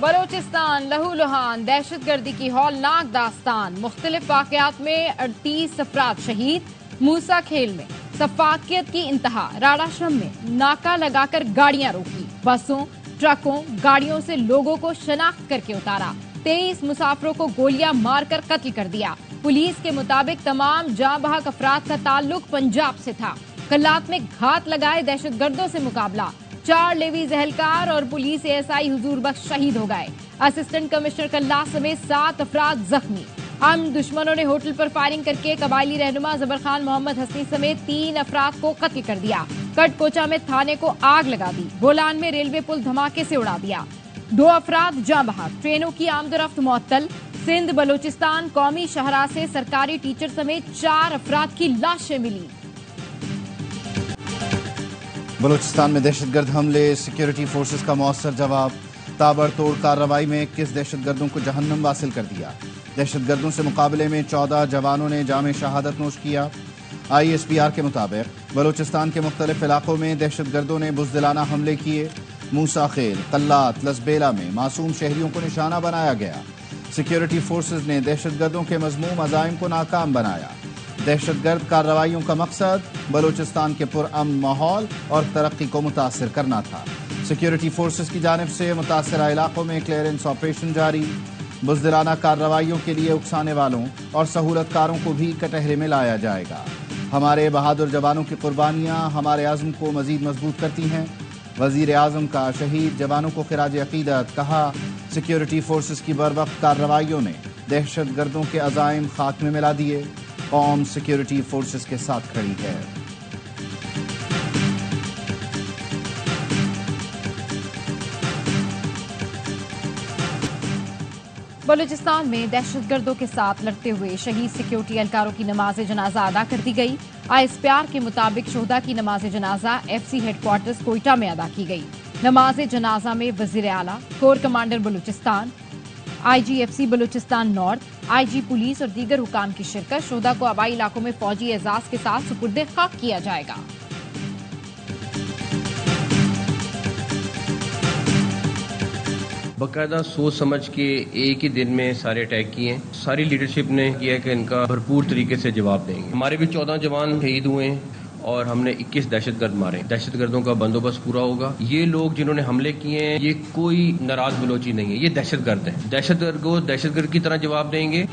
بلوچستان لہو لہان دہشت گردی کی ہولناک داستان، مختلف واقعات میں 38 افراد شہید۔ موسیٰ کھیل میں سفاکیت کی انتہا، راڑا شم میں ناکہ لگا کر گاڑیاں روکی، بسوں ٹرکوں گاڑیوں سے لوگوں کو شناخت کر کے اتارا، 23 مسافروں کو گولیاں مار کر قتل کر دیا۔ پولیس کے مطابق تمام جاں بحق افراد کا تعلق پنجاب سے تھا۔ کلات میں گھات لگائے دہشت گردوں سے مقابلہ، 4 لیویز اہلکار اور پولیس ASI حضور بخش شہید ہو گئے۔ اسسٹنٹ کمشنر کلات سمیت 7 افراد زخمی۔ دشمنوں نے ہوٹل پر فائرنگ کر کے قبائلی رہنما زبر خان محمد حسنی سمیت 3 افراد کو قتل کر دیا۔ کٹ کوچا میں تھانے کو آگ لگا دی، بولان میں ریلوے پل دھماکے سے اڑا دیا، 2 افراد جاں بحق، ٹرینوں کی آمد و رفت معطل۔ سندھ بلوچستان قومی شاہراہ سے سرکاری ٹیچر سمیت 4 افراد کی لاشیں ملی۔ بلوچستان میں دہشت گرد حملے، سیکیورٹی فورسز کا مؤثر جواب، تابڑ توڑ کارروائی میں 21 دہشت گردوں کو جہنم واصل کر دیا۔ دہشت گردوں سے مقابلے میں 14 جوانوں نے جام شہادت نوش کیا۔ ISPR کے مطابق بلوچستان کے مختلف علاقوں میں دہشت گردوں نے بزدلانہ حملے کیے۔ موسیٰ خیل، قلات، لسبیلا میں معصوم شہریوں کو نشانہ بنایا گیا۔ سیکیورٹی فورسز نے دہشت گردوں کے مذموم عزائم کو ناکام بنایا۔ دہشت گرد کارروائیوں کا مقصد بلوچستان کے پرامن ماحول اور ترقی کو متاثر کرنا تھا۔ سیکیورٹی فورسز کی جانب سے متاثرہ علاقوں میں کلیئرنس آپریشن جاری۔ بزدلانہ کارروائیوں کے لیے اکسانے والوں اور سہولت کاروں کو بھی کٹہرے میں لایا جائے گا۔ ہمارے بہادر جوانوں کی قربانیاں ہمارے عزم کو مزید مضبوط کرتی ہیں۔ وزیر اعظم کا شہید جوانوں کو خراج عقیدت، کہا سیکیورٹی فورسز کی بروقت کارروائیوں نے دہشت گردوں کے عزائم خاک میں ملا دیے۔ قوم سیکیورٹی فورسز کے ساتھ کھڑی ہے۔ بلوچستان میں دہشت گردوں کے ساتھ لڑتے ہوئے شہید سیکیورٹی اہلکاروں کی نماز جنازہ ادا کر دی گئی۔ ISPR کے مطابق شہداء کی نماز جنازہ FC ہیڈ کوارٹرز کوئٹہ میں ادا کی گئی۔ نماز جنازہ میں وزیر اعلیٰ، corps commander Balochistan, IGFC Balochistan north, IG police اور دیگر حکام کی شرکت۔ شہداء کو آبائی علاقوں میں فوجی اعزاز کے ساتھ سپرد خاک کیا جائے گا۔ باقاعدہ سوچ سمجھ کے ایک ہی دن میں سارے اٹیک کیے ہیں۔ ساری لیڈرشپ نے کیا کہ ان کا بھرپور طریقے سے جواب دیں گے۔ ہمارے بھی 14 جوان شہید ہوئے ہیں اور ہم نے 21 دہشت گرد مارے۔ دہشت گردوں کا بندوبست پورا ہوگا۔ یہ لوگ جنہوں نے حملے کیے ہیں یہ کوئی ناراض بلوچی نہیں ہے، یہ دہشت گرد ہیں۔ دہشت گرد کو دہشت گرد کی طرح جواب دیں گے۔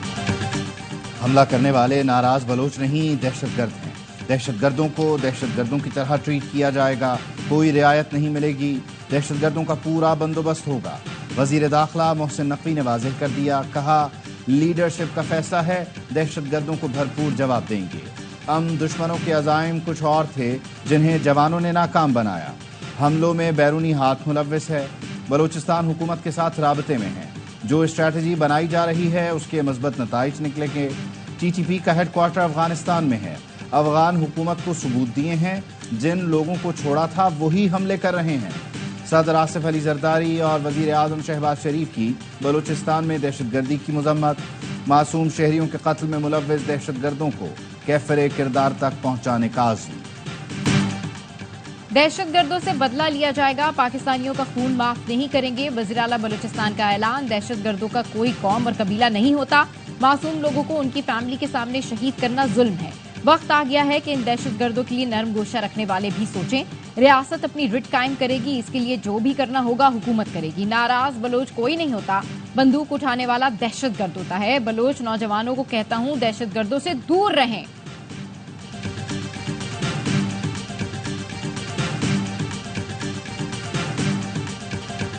حملہ کرنے والے ناراض بلوچ نہیں، دہشت گرد ہیں۔ دہشت گردوں کو دہشت گردوں کی طرح ٹریٹ کیا جائے گا، کوئی رعایت نہیں ملے گی، دہشت گردوں کا پورا بندوبست ہوگا۔ وزیر داخلہ محسن نقوی نے واضح کر دیا، کہا لیڈرشپ کا فیصلہ ہے، دہشت گردوں کو بھرپور جواب دیں گے۔ دشمنوں کے عزائم کچھ اور تھے جنہیں جوانوں نے ناکام بنایا۔ حملوں میں بیرونی ہاتھ ملوث ہے، بلوچستان حکومت کے ساتھ رابطے میں ہے۔ جو اسٹریٹجی بنائی جا رہی ہے اس کے مثبت نتائج نکلیں گے۔ TTP کا ہیڈ کوارٹر افغانستان میں ہے۔ افغان حکومت کو ثبوت دیے ہیں، جن لوگوں کو چھوڑا تھا وہی حملے کر رہے ہیں۔ صدر آصف علی زرداری اور وزیر اعظم شہباز شریف کی بلوچستان میں دہشت گردی کی مذمت، معصوم شہریوں کے قتل میں ملوث دہشت گردوں کو کیفر کردار تک پہنچانے کا عزم۔ دہشت گردوں سے بدلہ لیا جائے گا، پاکستانیوں کا خون معاف نہیں کریں گے، وزیر اعلیٰ بلوچستان کا اعلان۔ دہشت گردوں کا کوئی قوم اور قبیلہ نہیں ہوتا، معصوم لوگوں کو ان کی فیملی کے سامنے شہید کرنا ظلم ہے۔ وقت آ گیا ہے کہ ان دہشت گردوں کے لیے نرم گوشہ رکھنے والے بھی سوچیں۔ ریاست اپنی رٹ قائم کرے گی، اس کے لیے جو بھی کرنا ہوگا حکومت کرے گی۔ ناراض بلوچ کوئی نہیں ہوتا، بندوق اٹھانے والا دہشت گرد ہوتا ہے۔ بلوچ نوجوانوں کو کہتا ہوں دہشت گردوں سے دور رہیں۔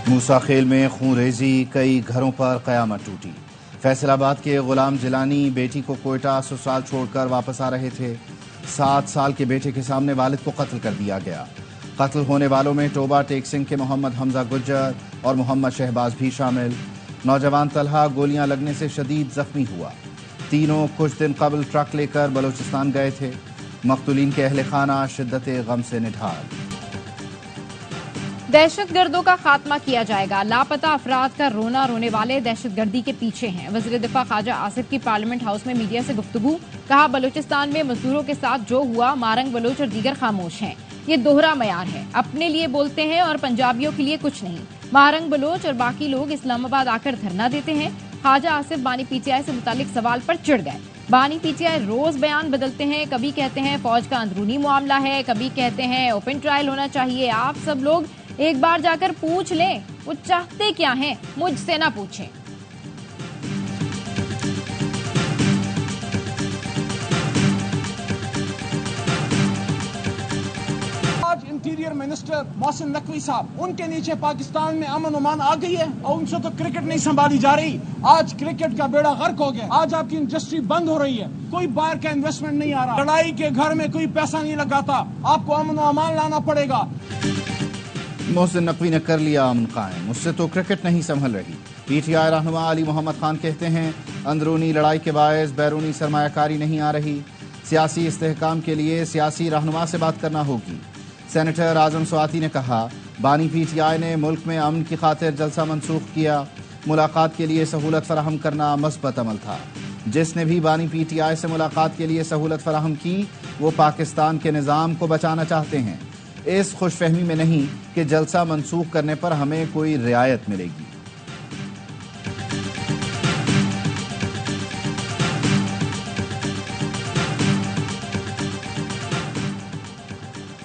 موسیٰ خیل میں خون ریزی، کئی گھروں پر قیامت ٹوٹی۔ فیصل آباد کے غلام جیلانی بیٹی کو کوئٹہ سسرال چھوڑ کر واپس آ رہے تھے۔ 7 سال کے بیٹے کے سامنے والد کو قتل کر دیا گیا۔ قتل ہونے والوں میں ٹوبہ ٹیک سنگھ کے محمد حمزہ گجر اور محمد شہباز بھی شامل۔ نوجوان طلحہ گولیاں لگنے سے شدید زخمی ہوا۔ تینوں کچھ دن قبل ٹرک لے کر بلوچستان گئے تھے۔ مقتولین کے اہل خانہ شدت غم سے نڈھال۔ دہشت گردوں کا خاتمہ کیا جائے گا، لاپتہ افراد کا رونا رونے والے دہشت گردی کے پیچھے ہیں۔ وزیر دفاع خواجہ آصف کی پارلیمنٹ ہاؤس میں میڈیا سے گفتگو، کہا بلوچستان میں مزدوروں کے ساتھ جو ہوا، مارنگ بلوچ اور دیگر خاموش ہیں۔ یہ دوہرا معیار ہے، اپنے لیے بولتے ہیں اور پنجابیوں کے لیے کچھ نہیں۔ مہارنگ بلوچ اور باقی لوگ اسلام آباد آ کر دھرنا دیتے ہیں۔ خواجہ آصف بانی پی ٹی آئی سے متعلق سوال پر چڑھ گئے۔ بانی پی ٹی آئی روز بیان بدلتے ہیں، کبھی کہتے ہیں فوج کا اندرونی معاملہ ہے، کبھی کہتے ہیں اوپن ٹرائل ہونا چاہیے۔ آپ سب لوگ ایک بار جا کر پوچھ لیں وہ چاہتے کیا ہیں، مجھ سے نہ پوچھیں۔ انٹیریئر منسٹر محسن نقوی صاحب، ان کے نیچے پاکستان میں امن و امان آ گئی ہے اور ان سے تو کرکٹ نہیں سنبھالی جا رہی۔ آج کرکٹ کا بیڑا غرق ہو گیا، آج آپ کی انڈسٹری بند ہو رہی ہے، کوئی باہر کا انویسٹمنٹ نہیں آ رہا، لڑائی کے گھر میں کوئی پیسہ نہیں لگاتا، آپ کو امن و امان لانا پڑے گا۔ محسن نقوی نے کر لیا امن قائم، اس سے تو کرکٹ نہیں سنبھل رہی۔ پی ٹی آئی رہنما علی محمد خان کہتے ہیں اندرونی لڑائی کے باعث بیرونی سرمایہ کاری نہیں آ رہی، سیاسی استحکام کے لیے سیاسی رہنما سے بات کرنا ہوگی۔ سینیٹر اعظم سواتی نے کہا بانی پی ٹی آئی نے ملک میں امن کی خاطر جلسہ منسوخ کیا، ملاقات کے لیے سہولت فراہم کرنا مثبت عمل تھا۔ جس نے بھی بانی پی ٹی آئی سے ملاقات کے لیے سہولت فراہم کی وہ پاکستان کے نظام کو بچانا چاہتے ہیں، اس خوش فہمی میں نہیں کہ جلسہ منسوخ کرنے پر ہمیں کوئی رعایت ملے گی۔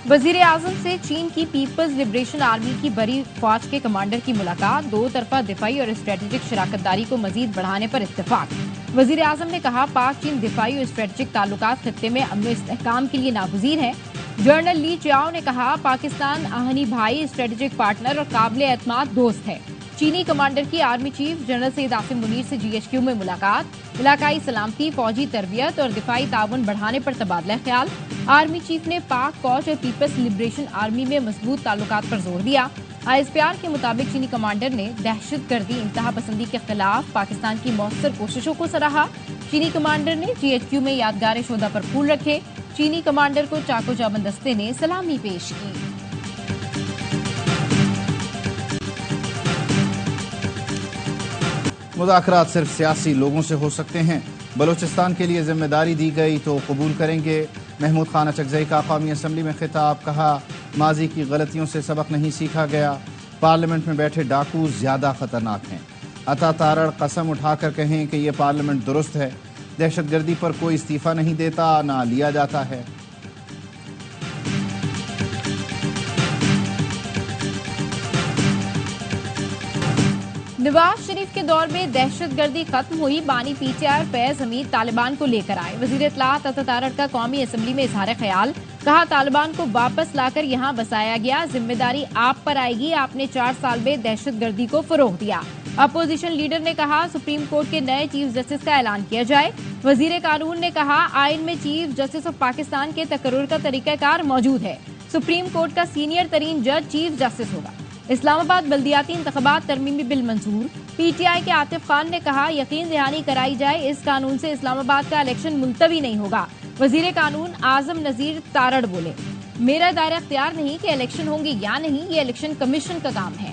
وزیر اعظم سے چین کی پیپلز لبریشن آرمی کی بڑی فوج کے کمانڈر کی ملاقات، دو طرفہ دفاعی اور اسٹریٹجک شراکت داری کو مزید بڑھانے پر اتفاق۔ وزیر اعظم نے کہا پاک چین دفاعی اور اسٹریٹجک تعلقات خطے میں امن و استحکام کے لیے ناگزیر ہیں۔ جنرل لی چیاؤ نے کہا پاکستان آہنی بھائی، اسٹریٹجک پارٹنر اور قابل اعتماد دوست ہے۔ چینی کمانڈر کی army chief general Syed Asim Munir سے جی ایچ کیو میں ملاقات، علاقائی سلامتی، فوجی تربیت اور دفاعی تعاون بڑھانے پر تبادلہ خیال۔ آرمی چیف نے پاک فوج اور پیپلز لبریشن آرمی میں مضبوط تعلقات پر زور دیا۔ آئی ایس پی آر کے مطابق چینی کمانڈر نے دہشت گردی، انتہا پسندی کے خلاف پاکستان کی مؤثر کوششوں کو سراہا۔ چینی کمانڈر نے جی ایچ کیو میں یادگار شہدا پر پھول رکھے۔ چینی کمانڈر کو چاکو چابند دستے نے سلامی پیش کی۔ مذاکرات صرف سیاسی لوگوں سے ہو سکتے ہیں، بلوچستان کے لیے ذمہ داری دی گئی تو قبول کریں گے۔ محمود خان اچکزئی کا قومی اسمبلی میں خطاب، کہا ماضی کی غلطیوں سے سبق نہیں سیکھا گیا، پارلیمنٹ میں بیٹھے ڈاکو زیادہ خطرناک ہیں۔ عطا تارڑ قسم اٹھا کر کہیں کہ یہ پارلیمنٹ درست ہے، دہشت گردی پر کوئی استعفیٰ نہیں دیتا نہ لیا جاتا ہے۔ نواز شریف کے دور میں دہشت گردی ختم ہوئی، بانی پی ٹی آئی اور فیض حمید طالبان کو لے کر آئے۔ وزیر اطلاعات عطا تارڑ کا قومی اسمبلی میں اظہار خیال، کہا طالبان کو واپس لا کر یہاں بسایا گیا، ذمہ داری آپ پر آئے گی، آپ نے 4 سال میں دہشت گردی کو فروغ دیا۔ اپوزیشن لیڈر نے کہا سپریم کورٹ کے نئے چیف جسٹس کا اعلان کیا جائے۔ وزیر قانون نے کہا آئین میں چیف جسٹس آف پاکستان کے تقرر کا طریقہ کار موجود ہے، سپریم کورٹ کا سینئر ترین جج چیف جسٹس ہوگا۔ اسلام آباد بلدیاتی انتخابات ترمیمی بل منظور، پی ٹی آئی کے عاطف خان نے کہا یقین دہانی کرائی جائے، اس قانون سے اسلام آباد کا الیکشن ملتوی نہیں ہوگا۔ وزیر قانون اعظم نذیر تارڑ بولے میرا دائرہ اختیار نہیں کہ الیکشن ہوں گے یا نہیں، یہ الیکشن کمیشن کا کام ہے۔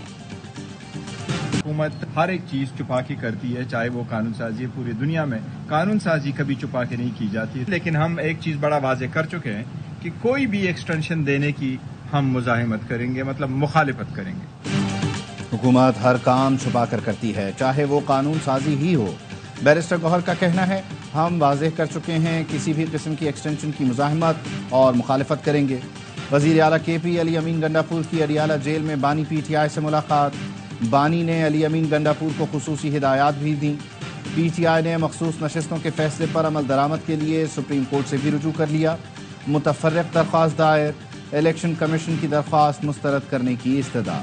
حکومت ہر ایک چیز چھپا کے کرتی ہے، چاہے وہ قانون سازی ہے، پوری دنیا میں قانون سازی کبھی چھپا کے نہیں کی جاتی، لیکن ہم ایک چیز بڑا واضح کر چکے ہیں کہ کوئی بھی ایکسٹینشن دینے کی ہم مزاحمت کریں گے، مطلب مخالفت کریں گے۔ حکومت ہر کام چھپا کر کرتی ہے، چاہے وہ قانون سازی ہی ہو۔ بیرسٹر گوہر کا کہنا ہے ہم واضح کر چکے ہیں کسی بھی قسم کی ایکسٹینشن کی مزاحمت اور مخالفت کریں گے۔ وزیر اعلیٰ کے پی علی امین گنڈاپور کی اڈیالہ جیل میں بانی پی ٹی آئی سے ملاقات، بانی نے علی امین گنڈاپور کو خصوصی ہدایات بھی دیں۔ پی ٹی آئی نے مخصوص نشستوں کے فیصلے پر عمل درآمد کے لیے سپریم کورٹ سے بھی رجوع کر لیا۔ متفرق درخواست دائر، الیکشن کمیشن کی درخواست مسترد کرنے کی استدعا۔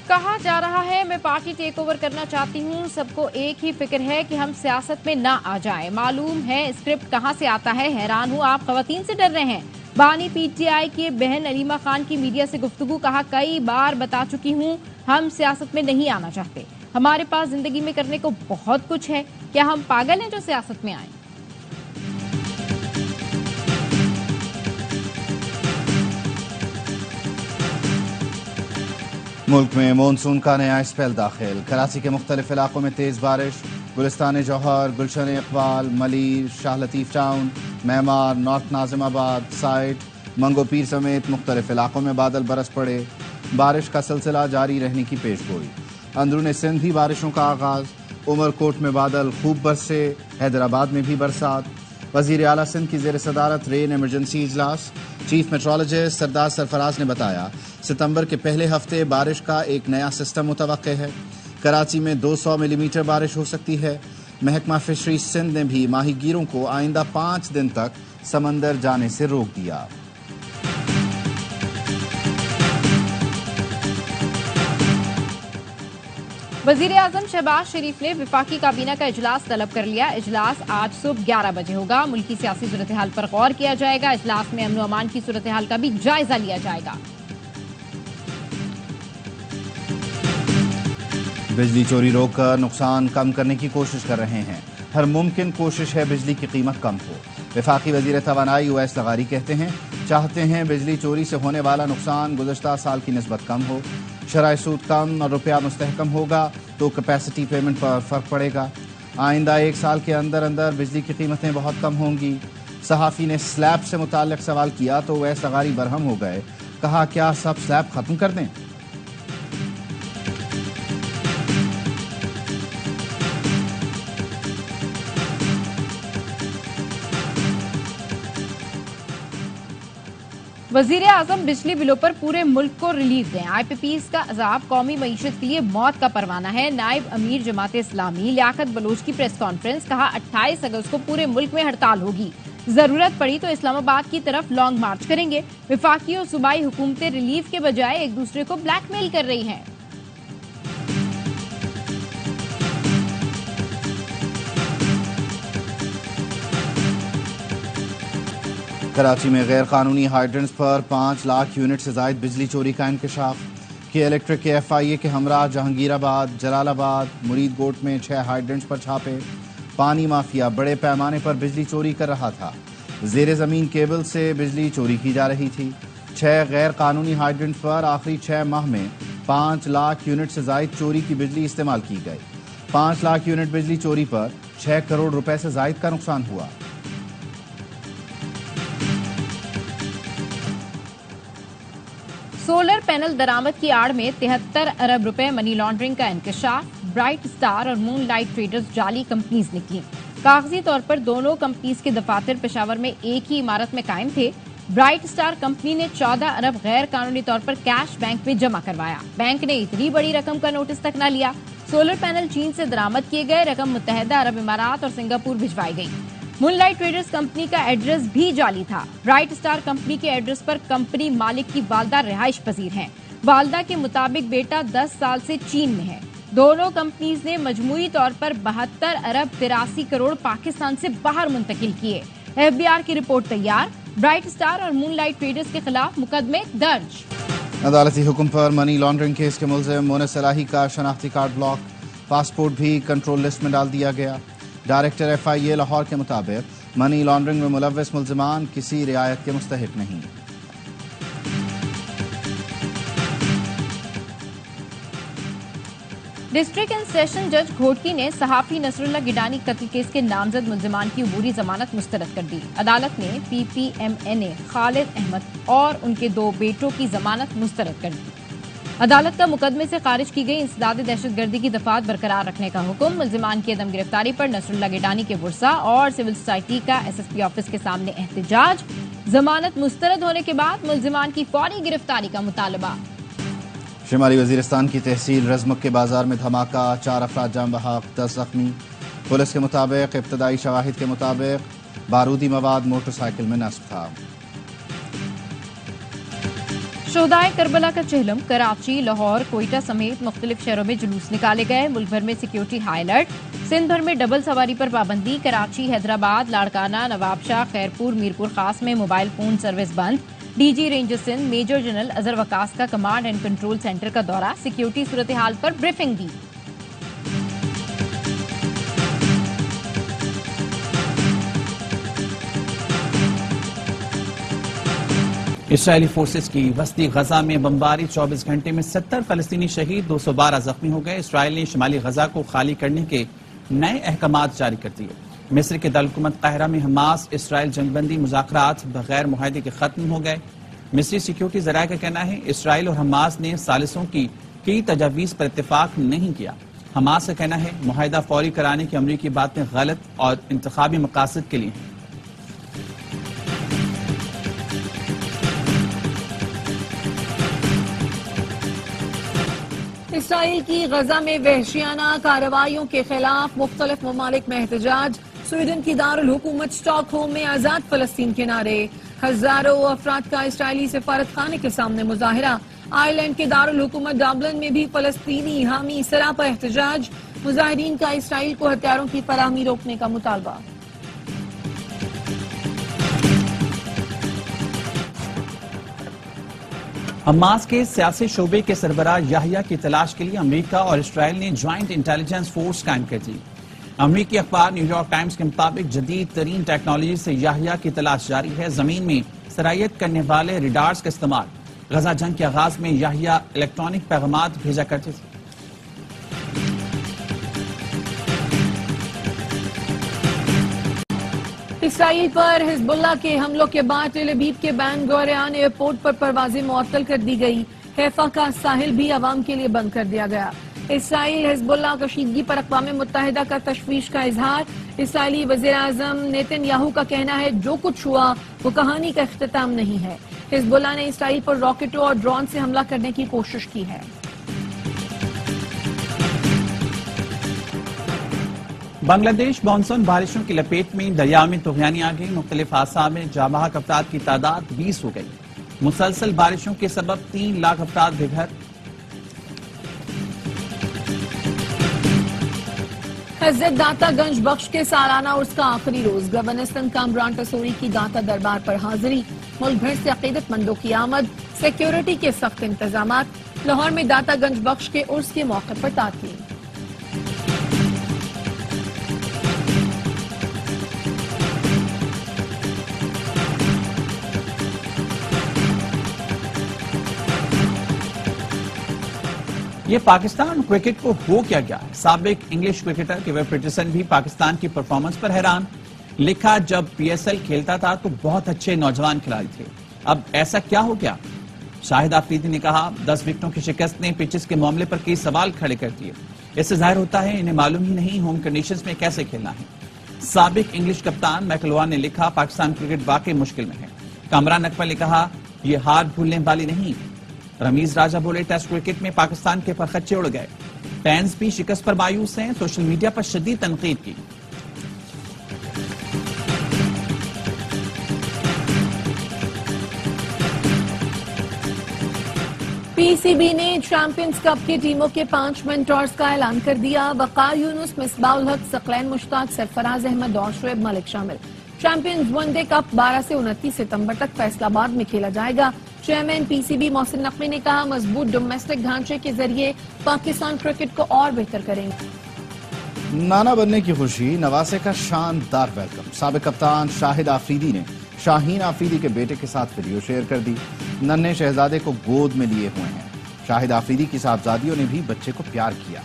کہا جا رہا ہے میں پارٹی ٹیک اوور کرنا چاہتی ہوں، سب کو ایک ہی فکر ہے کہ ہم سیاست میں نہ آ جائیں، معلوم ہے اسکرپٹ کہاں سے آتا ہے، حیران ہوں آپ خواتین سے ڈر رہے ہیں۔ بانی پی ٹی آئی کی بہن علیمہ خان کی میڈیا سے گفتگو، کہا کئی بار بتا چکی ہوں ہم سیاست میں نہیں آنا چاہتے، ہمارے پاس زندگی میں کرنے کو بہت کچھ ہے، کیا ہم پاگل ہیں جو سیاست میں آئیں؟ ملک میں مونسون کا نیا اسپیل داخل، کراچی کے مختلف علاقوں میں تیز بارش، گلستان جوہر، گلشن اقبال، ملیر، شاہ لطیف ٹاؤن، معمار، نارتھ ناظم آباد، سائٹ، منگو پیر سمیت مختلف علاقوں میں بادل برس پڑے، بارش کا سلسلہ جاری رہنے کی پیش گوئی۔ اندرون سندھ بھی بارشوں کا آغاز، عمر کوٹ میں بادل خوب برسے، حیدرآباد میں بھی برسات۔ وزیر اعلیٰ سندھ کی زیر صدارت رین ایمرجنسی اجلاس، چیف میٹرولوجسٹ سردار سرفراز نے بتایا ستمبر کے پہلے ہفتے بارش کا ایک نیا سسٹم متوقع ہے۔ کراچی میں 200 ملی میٹر بارش ہو سکتی ہے۔ محکمہ فشریز سندھ نے بھی ماہی گیروں کو آئندہ 5 دن تک سمندر جانے سے روک دیا۔ وزیر اعظم شہباز شریف نے وفاقی کابینہ کا اجلاس طلب کر لیا۔ اجلاس آج صبح 11 بجے ہوگا۔ ملکی سیاسی صورتحال پر غور کیا جائے گا۔ اجلاس میں امن و امان کی صورتحال کا بھی جائزہ لیا جائے گا۔ بجلی چوری روک کر نقصان کم کرنے کی کوشش کر رہے ہیں۔ ہر ممکن کوشش ہے بجلی کی قیمت کم ہو۔ وفاقی وزیر توانائی اویس لغاری کہتے ہیں چاہتے ہیں بجلی چوری سے ہونے والا نقصان گزشتہ سال کی نسبت کم ہو، شرح سود کم اور روپیہ مستحکم ہوگا تو کیپیسٹی پیمنٹ پر فرق پڑے گا۔ آئندہ 1 سال کے اندر اندر بجلی کی قیمتیں بہت کم ہوں گی۔ صحافی نے سلیب سے متعلق سوال کیا تو اویس لغاری برہم ہو گئے، کہا کیا سب سلیب ختم کر دیں؟ وزیر اعظم بجلی بلوں پر پورے ملک کو ریلیف دیں۔ آئی پی پیز کا عذاب قومی معیشت کے لیے موت کا پروانہ ہے۔ نائب امیر جماعت اسلامی لیاقت بلوچ کی پریس کانفرنس، کہا 28 اگست کو پورے ملک میں ہڑتال ہوگی، ضرورت پڑی تو اسلام آباد کی طرف لانگ مارچ کریں گے۔ وفاقی اور صوبائی حکومتیں ریلیف کے بجائے ایک دوسرے کو بلیک میل کر رہی ہیں۔ کراچی میں غیر قانونی ہائیڈرنٹس پر 5 لاکھ یونٹ سے زائد بجلی چوری کا انکشاف۔ کے الیکٹرک کے ایف آئی اے کے ہمراہ جہانگیر آباد، جلال آباد، مرید گوٹ میں 6 ہائیڈرنٹس پر چھاپے۔ پانی مافیا بڑے پیمانے پر بجلی چوری کر رہا تھا۔ زیر زمین کیبل سے بجلی چوری کی جا رہی تھی۔ 6 غیر قانونی ہائیڈرنٹس پر آخری 6 ماہ میں 5 لاکھ یونٹ سے زائد چوری کی بجلی استعمال کی گئی۔ 5 لاکھ یونٹ بجلی چوری پر 6 کروڑ روپے سے زائد کا نقصان ہوا۔ سولر پینل درآمد کی آڑ میں 73 ارب روپے منی لانڈرنگ کا انکشاف۔ برائٹ سٹار اور مون لائٹ ٹریڈرز جعلی کمپنیز نکلی۔ کاغذی طور پر دونوں کمپنیز کے دفاتر پشاور میں ایک ہی عمارت میں قائم تھے۔ برائٹ سٹار کمپنی نے 14 ارب غیر قانونی طور پر کیش بینک میں جمع کروایا۔ بینک نے اتنی بڑی رقم کا نوٹس تک نہ لیا۔ سولر پینل چین سے درآمد کیے گئے، رقم متحدہ عرب امارات اور سنگاپور بھجوائی گئی۔ مون لائٹ ٹریڈرز کمپنی کا ایڈریس بھی جعلی تھا۔ برائٹ سٹار کمپنی کے ایڈریس پر کمپنی مالک کی والدہ رہائش پذیر ہیں۔ والدہ کے مطابق بیٹا 10 سال سے چین میں ہے۔ دونوں کمپنیز نے مجموعی طور پر 72 ارب 83 کروڑ پاکستان سے باہر منتقل کیے۔ ایف بی آر کی رپورٹ تیار۔ برائٹ سٹار اور مون لائٹ ٹریڈرز کے خلاف مقدمے درج۔ عدالتی حکم پر منی لانڈرنگ کیس کے ملزم مونس الہی کا شناختی کارڈ بلاک، پاسپورٹ بھی کنٹرول لسٹ میں ڈال دیا گیا۔ ڈائریکٹر ایف آئی اے لاہور کے مطابق منی لانڈرنگ میں ملوث ملزمان کسی رعایت کے مستحق نہیں۔ ڈسٹرکٹ اینڈ سیشن جج گھوٹکی نے صحافی نصر اللہ گڈانی قتل کیس کے نامزد ملزمان کی عبوری ضمانت مسترد کر دی۔ عدالت نے پی پی ایم این اے خالد احمد اور ان کے 2 بیٹوں کی ضمانت مسترد کر دی۔ عدالت کا مقدمے سے خارج کی گئی انسداد دہشت گردی کی دفعات برقرار رکھنے کا حکم۔ ملزمان کی عدم گرفتاری پر نصر اللہ گڈانی کے ورثاء اور سول سوسائٹی کا ایس ایس پی آفس کے سامنے احتجاج۔ ضمانت مسترد ہونے کے بعد ملزمان کی فوری گرفتاری کا مطالبہ۔ شمالی وزیرستان کی تحصیل رزمک کے بازار میں دھماکہ، 4 افراد جاں بحق، 10 زخمی۔ پولیس کے مطابق ابتدائی شواہد کے مطابق بارودی مواد موٹر سائیکل میں نصب تھا۔ شہدائے کربلا کا چہلم، کراچی، لاہور، کوئٹہ سمیت مختلف شہروں میں جلوس نکالے گئے۔ ملک بھر میں سیکیورٹی ہائی الرٹ۔ سندھ بھر میں ڈبل سواری پر پابندی۔ کراچی، حیدرآباد، لاڑکانہ، نواب شاہ، خیرپور، میرپور خاص میں موبائل فون سروس بند۔ D G ranger Sindh major general Azhar Waqas کا کمانڈ اینڈ کنٹرول سینٹر کا دورہ، سیکیورٹی صورتحال پر بریفنگ دی۔ اسرائیلی فورسز کی وسطی غزہ میں بمباری، 24 گھنٹے میں 70 فلسطینی شہید، 212 زخمی ہو گئے۔ اسرائیل نے شمالی غزہ کو خالی کرنے کے نئے احکامات جاری کر دیے۔ مصر کے دارالحکومت قاہرہ میں حماس اسرائیل جنگ بندی مذاکرات بغیر معاہدے کے ختم ہو گئے۔ مصری سیکیورٹی ذرائع کا کہنا ہے اسرائیل اور حماس نے ثالثوں کی کئی تجاویز پر اتفاق نہیں کیا۔ حماس کا کہنا ہے معاہدہ فوری کرانے کی امریکی باتیں غلط اور انتخابی مقاصد کے لیے ہیں۔ اسرائیل کی غزہ میں وحشیانہ کارروائیوں کے خلاف مختلف ممالک میں احتجاج۔ سویڈن کی دارالحکومت اسٹاک ہوم میں آزاد فلسطین کے نعرے۔ ہزاروں افراد کا اسرائیلی سفارت خانے کے سامنے مظاہرہ۔ آئرلینڈ کے دارالحکومت ڈبلن میں بھی فلسطینی حامی سراپا احتجاج۔ مظاہرین کا اسرائیل کو ہتھیاروں کی فراہمی روکنے کا مطالبہ۔ حماس کے سیاسی شعبے کے سربراہ یحییٰ کی تلاش کے لیے امریکہ اور اسرائیل نے جوائنٹ انٹیلیجنس فورس قائم کر دی۔ امریکی اخبار نیو یارک ٹائمز کے مطابق جدید ترین ٹیکنالوجی سے یحییٰ کی تلاش جاری ہے۔ زمین میں سرایت کرنے والے ریڈارز کا استعمال۔ غزہ جنگ کے آغاز میں یحییٰ الیکٹرانک پیغامات بھیجا کرتے تھے۔ اسرائیل پر حزب اللہ کے حملوں کے بعد ٹیل ابیب کے بین گوریان ایئرپورٹ پر پروازیں معطل کر دی گئی۔ حیفا کا ساحل بھی عوام کے لیے بند کر دیا گیا۔ اسرائیل حزب اللہ کشیدگی پر اقوام متحدہ کا تشویش کا اظہار۔ اسرائیلی وزیر اعظم نیتن یاہو کا کہنا ہے جو کچھ ہوا وہ کہانی کا اختتام نہیں ہے۔ حزب اللہ نے اسرائیل پر راکٹوں اور ڈرون سے حملہ کرنے کی کوشش کی ہے۔ بنگلہ دیش مانسون بارشوں کی لپیٹ میں دریا میں طغیانی آ گئی۔ مختلف حادثات میں جاں بحق افراد کی تعداد 20 ہو گئی۔ مسلسل بارشوں کے سبب 3 لاکھ افراد بے گھر۔ حضرت داتا گنج بخش کے سالانہ عرس کا آخری روز۔ گورنر سندھ کامران ٹسوری کی داتا دربار پر حاضری۔ ملک بھر سے عقیدت مندوں کی آمد۔ سیکیورٹی کے سخت انتظامات۔ لاہور میں داتا گنج بخش کے عرس کے موقع پر تعطیل۔ یہ پاکستان کرکٹ کو ہو کیا گیا ہے؟ سابق انگلش کرکٹر کیوین پیٹرسن بھی پاکستان کی پرفارمنس پر حیران۔ لکھا جب پی ایس ایل کھیلتا تھا تو بہت اچھے نوجوان کھلاڑی تھے، اب ایسا کیا ہو گیا؟ شاہد آفریدی نے کہا 10 وکٹوں کی شکست نے پچز کے معاملے پر کئی سوال کھڑے کر دیے۔ اس سے ظاہر ہوتا ہے انہیں معلوم ہی نہیں ہوم کنڈیشنز میں کیسے کھیلنا ہے۔ سابق انگلش کپتان مائیکل وان نے لکھا پاکستان کرکٹ واقعی مشکل میں ہے۔ کامران اکمل نے کہا یہ ہار بھولنے والی نہیں۔ رمیز راجہ بولے ٹیسٹ کرکٹ میں پاکستان کے پرخچے اڑ گئے۔ فینز بھی شکست پر مایوس ہیں، سوشل میڈیا پر شدید تنقید کی۔ پی سی بی نے چیمپئنز کپ کی ٹیموں کے 5 مینٹورز کا اعلان کر دیا۔ وقار یونس، مصباح الحق، ثقلین مشتاق، سرفراز احمد اور شعیب ملک شامل۔ چیمپئنز ون ڈے کپ 12 سے 29 ستمبر تک فیصل آباد میں کھیلا جائے گا۔ Chairman P C B Mohsin Naqvi نے کہا مضبوط ڈومیسٹک ڈھانچے کے ذریعے پاکستان کرکٹ کو اور بہتر کریں گے۔ نانا بننے کی خوشی، نواسے کا شاندار ویلکم۔ سابق کپتان شاہد آفریدی نے شاہین آفریدی کے بیٹے کے ساتھ ویڈیو شیئر کر دی۔ ننھے شہزادے کو گود میں لیے ہوئے ہیں۔ شاہد آفریدی کی صاحبزادیوں نے بھی بچے کو پیار کیا۔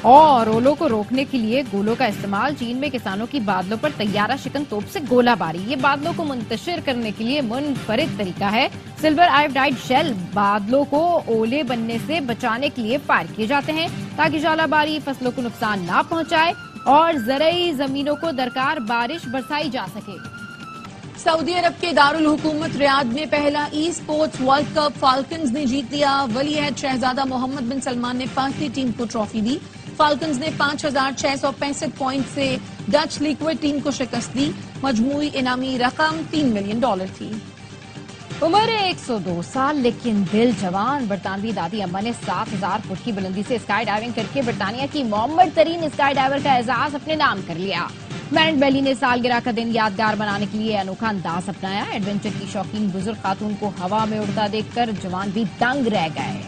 اور اولو کو روکنے کے لیے گولوں کا استعمال۔ چین میں کسانوں کی بادلوں پر طیارہ شکن توپ سے گولہ باری۔ یہ بادلوں کو منتشر کرنے کے لیے منفرد طریقہ ہے۔ سلور آئیوڈائڈ شیل بادلوں کو اولے بننے سے بچانے کے لیے فائر کیے جاتے ہیں تاکہ ژالہ باری فصلوں کو نقصان نہ پہنچائے اور زرعی زمینوں کو درکار بارش برسائی جا سکے۔ سعودی عرب کے دارالحکومت ریاض میں پہلا ای اسپورٹس ورلڈ کپ فالکنز نے جیت لیا۔ ولی عہد شہزادہ محمد بن سلمان نے پاکستانی ٹیم کو ٹرافی دی۔ فالکنز نے 5665 پوائنٹ سے ڈچ لیکوڈ ٹیم کو شکست دی۔ مجموعی انعامی رقم $3 ملین تھی۔ عمر 102 سال لیکن دل جوان۔ برطانوی دادی اماں نے 7000 فٹ کی بلندی سے اسکائی ڈائیونگ کر کے برطانیہ کی معمر ترین اسکائی ڈائیور کا اعزاز اپنے نام کر لیا۔ میرنٹ بیلی نے سالگرہ کا دن یادگار بنانے کے لیے انوکھا انداز اپنایا۔ ایڈونچر کی شوقین بزرگ خاتون کو ہوا میں اڑتا دیکھ کر جوان بھی دنگ رہ گئے۔